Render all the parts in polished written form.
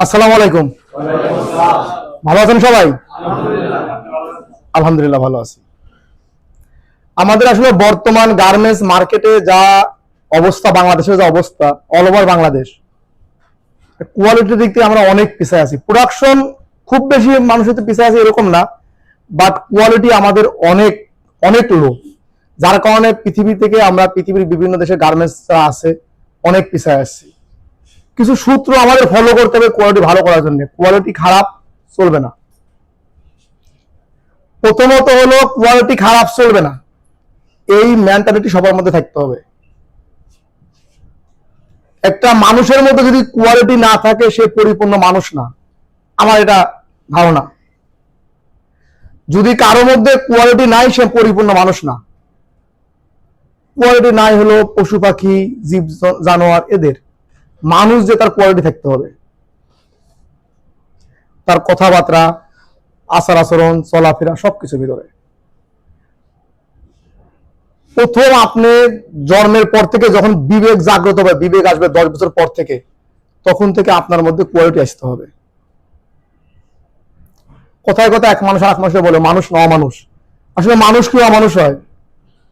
আসসালামু আলাইকুম। ভালো আছেন সবাই? আলহামদুলিল্লাহ ভালো আছি। আমাদের আসলে বর্তমান গার্মেন্টস মার্কেটে যা অবস্থা, বাংলাদেশের যা অবস্থা, অল ওভার বাংলাদেশ, কোয়ালিটির দিক থেকে আমরা অনেক পিছিয়ে আছি। প্রোডাকশন খুব বেশি মানুষের পিছিয়ে আছে এরকম না, বাট কোয়ালিটি আমাদের অনেক অনেক লো, যার কারণে পৃথিবী থেকে আমরা পৃথিবীর বিভিন্ন দেশে গার্মেন্টস আছে অনেক পিছিয়ে আসছি। কিছু সূত্র আমাদের ফলো করতে হবে কোয়ালিটি ভালো করার জন্য। কোয়ালিটি খারাপ চলবে না। প্রথমত হলো কোয়ালিটি খারাপ চলবে না, এই মেন্টালিটি সবার মধ্যে থাকতে হবে। একটা মানুষের মধ্যে যদি কোয়ালিটি না থাকে সে পরিপূর্ণ মানুষ না, আমার এটা ধারণা। যদি কারো মধ্যে কোয়ালিটি নাই সে পরিপূর্ণ মানুষ না। কোয়ালিটি নাই হলো পশু পাখি, জীব জানোয়ার, এদের। মানুষ যে তার কোয়ালিটি থাকতে হবে, তার কথাবার্তা, আচার আচরণ, চলাফেরা, সবকিছুর ভিতরে। প্রথম আপনি জন্মের পর থেকে যখন বিবেক জাগ্রত হবে, বিবেক আসবে 10 বছর পর থেকে, তখন থেকে আপনার মধ্যে কোয়ালিটি আসতে হবে। কথায় কথা এক মানুষ আর এক মানুষকে বলে মানুষ না অমানুষ। আসলে মানুষ কি অমানুষ হয়?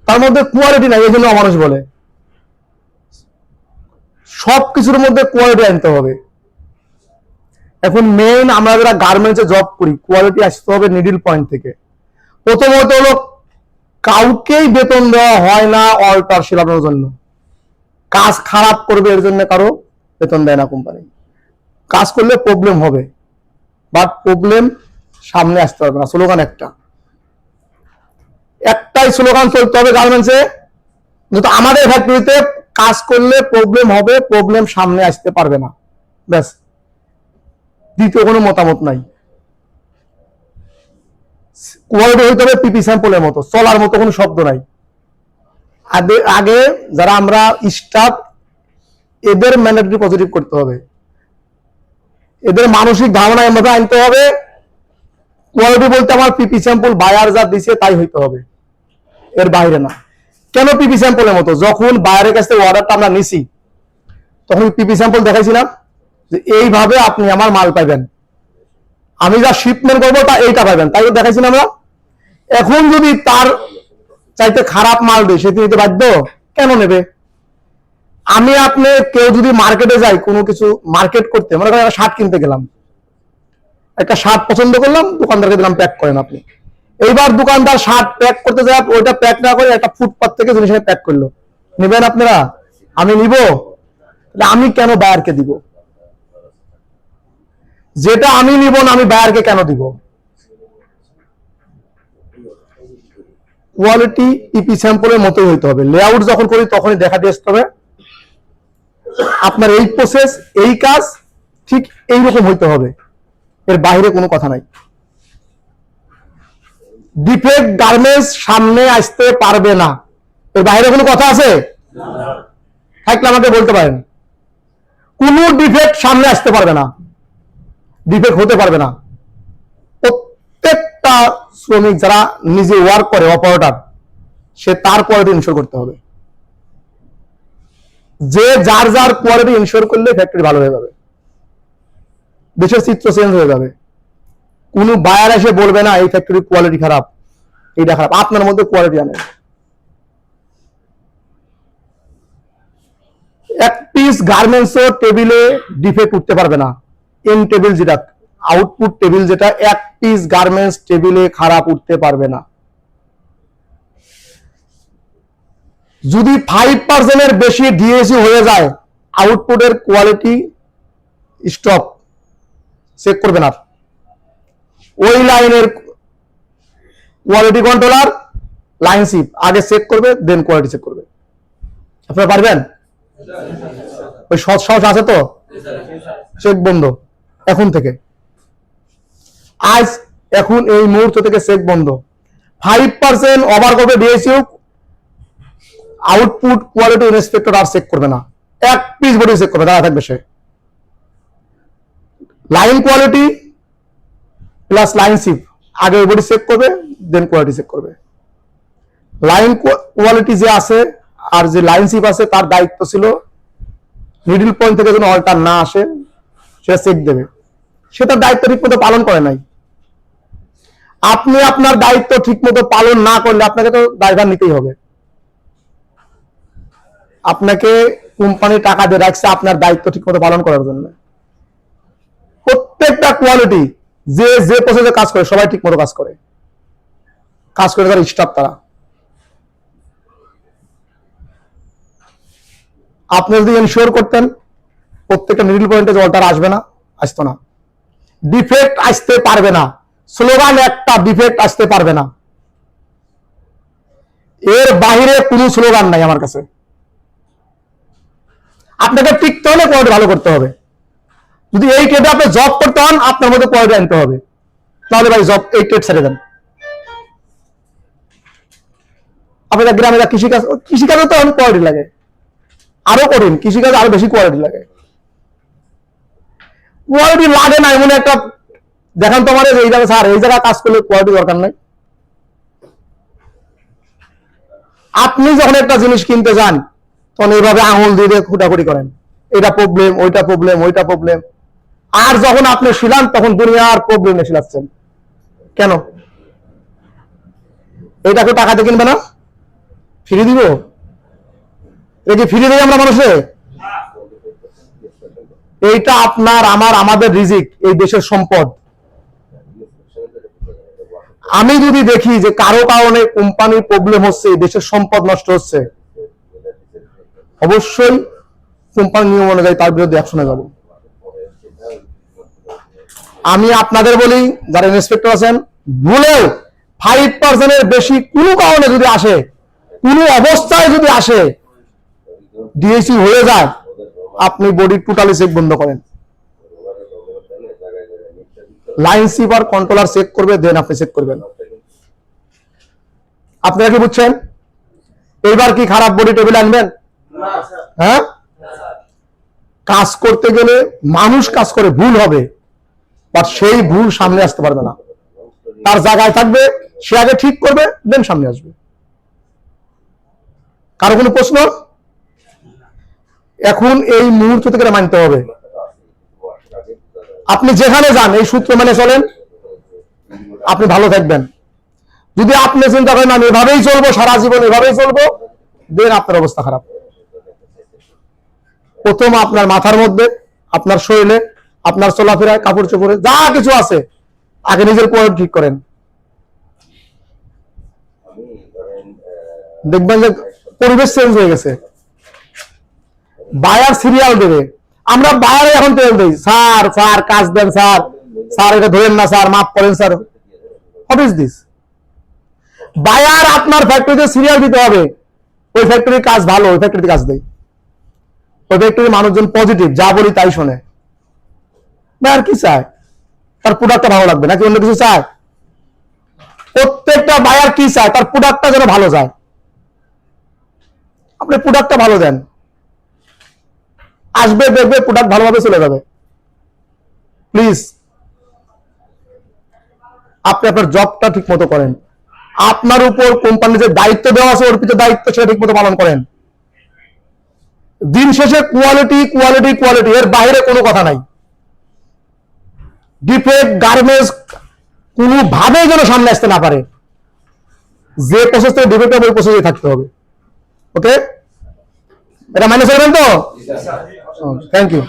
তার মধ্যে কোয়ালিটি নাই, এই জন্য অমানুষ বলে। সবকিছুর মধ্যে কোয়ালিটি আনতে হবে। এখন মেইন আমরা যারা গার্মেন্টসে জব করি, কোয়ালিটি আসতে হবে নিডল পয়েন্ট থেকে। প্রথমত হলো কাউকেই বেতন দেওয়া হয় না অল্টার সেলানোর জন্য। কাজ খারাপ করবে এর জন্য কারো বেতন দেয় না কোম্পানি। কাজ করলে প্রবলেম হবে, বাট প্রবলেম সামনে আসতে পারবে না। স্লোগান একটাই স্লোগান চলতে হবে গার্মেন্টসে, যেহেতু আমাদের ফ্যাক্টরিতে কাজ করলে প্রবলেম হবে, প্রবলেম সামনে আসতে পারবে না, ব্যাস। দ্বিতীয় কোনো মতামত নাই। কোয়ালিটি হইতে হবে পিপি স্যাম্পলের মতো, চলার মতো কোনো শব্দ নাই। আগে যারা আমরা স্টাফ, এদের মেন্টালিটি পজিটিভ করতে হবে, এদের মানসিক ধারণা এমন আনতে হবে। কোয়ালিটি বলতে আমার পিপি স্যাম্পল বায়ার যা দিছে তাই হইতে হবে, এর বাইরে না। কেন পিপি স্যাম্পলের মতো? যখন বায়ারের কাছ থেকে অর্ডারটা আমরা নিছি, তখন পিপি স্যাম্পল দেখাইছিলাম যে এইভাবে আপনি আমার মাল পাইবেন, আমি যা শিপমেন্ট করবো তা এইটা পাইবেন, তাই দেখাইছিলাম আমরা। এখন যদি তার চাইতে খারাপ মাল দিই, সে নিতে বাধ্য কেন নেবে? আমি আপনি কেউ যদি মার্কেটে যাই কোনো কিছু মার্কেট করতে, মনে করেন একটা শার্ট কিনতে গেলাম, একটা শার্ট পছন্দ করলাম, দোকানদারকে দিলাম প্যাক করেন আপনি। এইবার দোকানদার শার্ট প্যাক করতে যায়, ওইটা প্যাক না করে একটা ফুটপাত থেকে জিনিস প্যাক করলো, নেবেন আপনারা? আমি নিব? আমি কেন বায়ারকে দিব? যেটা আমি নিব না আমি বায়ারকে কেন দিব? কোয়ালিটি পিপি স্যাম্পলের মতোই হইতে হবে। লেআউট যখন করি তখনই দেখা দিয়ে আসতে হবে আপনার এই প্রসেস, এই কাজ ঠিক এইরকম হইতে হবে, এর বাইরে কোনো কথা নাই। ডিফেক্ট গার্মেন্টস সামনে আসতে পারবে না, এর বাইরে কোনো কথা আছে? থাকলে আমাকে বলতে পারেন। কোন ডিফেক্ট সামনে আসতে পারবে না, ডিফেক্ট হতে পারবে না। প্রত্যেকটা শ্রমিক যারা নিজে ওয়ার্ক করে, অপারেটর, সে তার কোয়ালিটি ইনশিওর করতে হবে। যে যার যার কোয়ালিটি ইনশিওর করলে ফ্যাক্টরি ভালো হয়ে যাবে, দেশের চিত্র চেঞ্জ হয়ে যাবে। কোন বায়ার এসে বলবে না এই ফ্যাক্টরির কোয়ালিটি খারাপ, এইটা খারাপ। আপনার মধ্যে কোয়ালিটি আনে। এক পিস গার্মেন্টসও টেবিলে ডিফেক্ট উঠতে পারবে না। ইন টেবিল যেটা, আউটপুট টেবিল যেটা, এক পিস গার্মেন্টস টেবিলে খারাপ উঠতে পারবে না। যদি 5% বেশি ডিএসি হয়ে যায়, আউটপুটের কোয়ালিটি স্টপ, চেক করবে না। ওই লাইনের কোয়ালিটি কন্ট্রোলার, লাইন শিপ আগে চেক করবে, দেন কোয়ালিটি চেক করবে। আপনারা পারবেন? ওই সৎ সাহস আছে তো? চেক বন্ধ এখন থেকে, আজ এখন এই মুহূর্ত থেকে চেক বন্ধ। 5% ওভার করবে ডিএসইউ, আউটপুট কোয়ালিটি ইন্সপেক্টর আর চেক করবে না, এক পিস বডি চেক করবে, দাঁড়া থাকবে সে। Line quality plus line ship, আগে বডি চেক করবে, দেন কোয়ালিটি চেক করবে। লাইন কোয়ালিটি যে আছে আর যে লাইন শিপ আছে, তার দায়িত্ব ছিল নিডল পয়েন্ট থেকে যেন অল্টার না আসে, সেটা চেক দেবে। সে তার দায়িত্ব ঠিক মতো পালন করে নাই। আপনি আপনার দায়িত্ব ঠিক মতো পালন না করলে আপনাকে তো দায়ভার নিতেই হবে। আপনাকে কোম্পানি টাকা দিয়ে রাখছে আপনার দায়িত্ব ঠিক মতো পালন করার জন্য। প্রত্যেকটা কোয়ালিটি যে যে প্রসেসে কাজ করে সবাই ঠিক মতো কাজ করে তার স্টাফ তারা। আপনি যদি এনশিওর করতেন প্রত্যেকটা মিডল পয়েন্টে জলটা আসবে না, আসতো না, ডিফেক্ট আসতে পারবে না, স্লোগান একটা ডিফেক্ট আসতে পারবে না, এর বাইরে কোনো স্লোগান নাই আমার কাছে। আপনাকে টিকতে হলে কোয়ালিটি ভালো করতে হবে। যদি এই ট্রেডে আপনি জব করতে হন আপনার মধ্যে কোয়ালিটি আনতে হবে, তাহলে ভাই জব এই ট্রেড ছেড়ে দেন। আপনাদের গ্রামে যা কৃষিকাজে তো অনেক কোয়ালিটি লাগে, আরো কঠিন, কৃষিকাজে আরো বেশি কোয়ালিটি লাগে। কোয়ালিটি লাগে না এমন একটা দেখান তোমার এই জায়গায় স্যার এই জায়গায় কাজ করলে কোয়ালিটি দরকার নাই। আপনি যখন একটা জিনিস কিনতে যান তখন এইভাবে আঙুল দিয়ে খুঁটাখুটি করেন, এটা প্রবলেম, ওইটা প্রবলেম, ওইটা প্রবলেম। আর যখন আপনি শিলান তখন দুনিয়ার প্রবলেম শিলাচ্ছেন কেন? এইটাকে টাকাতে কিনবে না, ফ্রি দিব? এই যে ফ্রি দিই আমরা মানুষে, এইটা আপনার আমার আমাদের রিজিক, এই দেশের সম্পদ। আমি যদি দেখি যে কারো কারণে কোম্পানির প্রবলেম হচ্ছে, দেশের সম্পদ নষ্ট হচ্ছে, অবশ্যই কোম্পানির নিয়ম অনুযায়ী তার বিরুদ্ধে অ্যাকশনে যাব। আমি আপনাদের বলি যারা ইন্সপেক্টর আছেন, ভুলেও 5% বেশি কোনো কারণে যদি আসে, কোনো অবস্থায় যদি আসে, ডিএসি হয়ে যায়, আপনি বডি টোটালি চেক বন্ধ করেন। লাইন সিপার কন্ট্রোলার চেক করবে, দেন আপনি চেক করবেন। আপনারা কি বুঝছেন? এইবার কি খারাপ বডি টেবিল আনবেন? হ্যাঁ, কাজ করতে গেলে মানুষ কাজ করে, ভুল হবে, বাট সেই ভুল সামনে আসতে পারবে না, তার জায়গায় থাকবে, সে আগে ঠিক করবে, দেন সামনে আসবে। কারো কোনো প্রশ্ন? এখন এই মুহূর্ত থেকে মানতে হবে, আপনি যেখানে যান এই সূত্র মেনে চলেন, আপনি ভালো থাকবেন। যদি আপনি চিন্তা করেন আমি এভাবেই চলবো, সারা জীবন এভাবেই চলবো, দেন আপনার অবস্থা খারাপ। প্রথম আপনার মাথার মধ্যে, আপনার শরীরে, আপনার চলাফেরায়, কাপড় চোপড়ে যা কিছু আছে, আগে নিজের কোয়ালিটি ঠিক করেন। দেখবেন যে পরিবেশ চেঞ্জ হয়ে গেছে। বায়ার সিরিয়াল দেবে, আমরা বায়ারে এখন তেল দিই, স্যার স্যার কাজ দেন, স্যার স্যার এটা ধরেন না, স্যার মাফ করেন, sir. What is this? Buyer আপনার ফ্যাক্টরিতে সিরিয়াল দিতে হবে, ওই ফ্যাক্টরির কাজ ভালো, ওই ফ্যাক্টরিতে কাজ দেয়, ওই ফ্যাক্টরির মানুষজন পজিটিভ, যা বলি তাই শোনে। বায়ার কি চায়? তার প্রোডাক্টটা ভালো লাগবে নাকি অন্য কিছু চায়? প্রত্যেকটা বায়ার কি চায়? তার প্রোডাক্টটা যেন ভালো যায়। আপনি প্রোডাক্টটা ভালো দেন, আসবে, দেখবে প্রোডাক্ট ভালোভাবে চলে যাবে। প্লিজ আপনি আপনার জবটা ঠিক মতো করেন। আপনার উপর কোম্পানি যে দায়িত্ব দেওয়া আছে, অর্পিত দায়িত্ব, সেটা ঠিক মতো পালন করেন। দিন শেষে কোয়ালিটি কোয়ালিটি কোয়ালিটি, এর বাইরে কোনো কথা নাই। ডিফেক্ট গার্মেন্টস কোনোভাবে যেন সামনে আসতে না পারে। যে প্রসেস থেকে ডিফেক্ট হবে ওই প্রসেসে থাকতে হবে। ওকে, এটা মাইনে চলবেন তো? Thank you.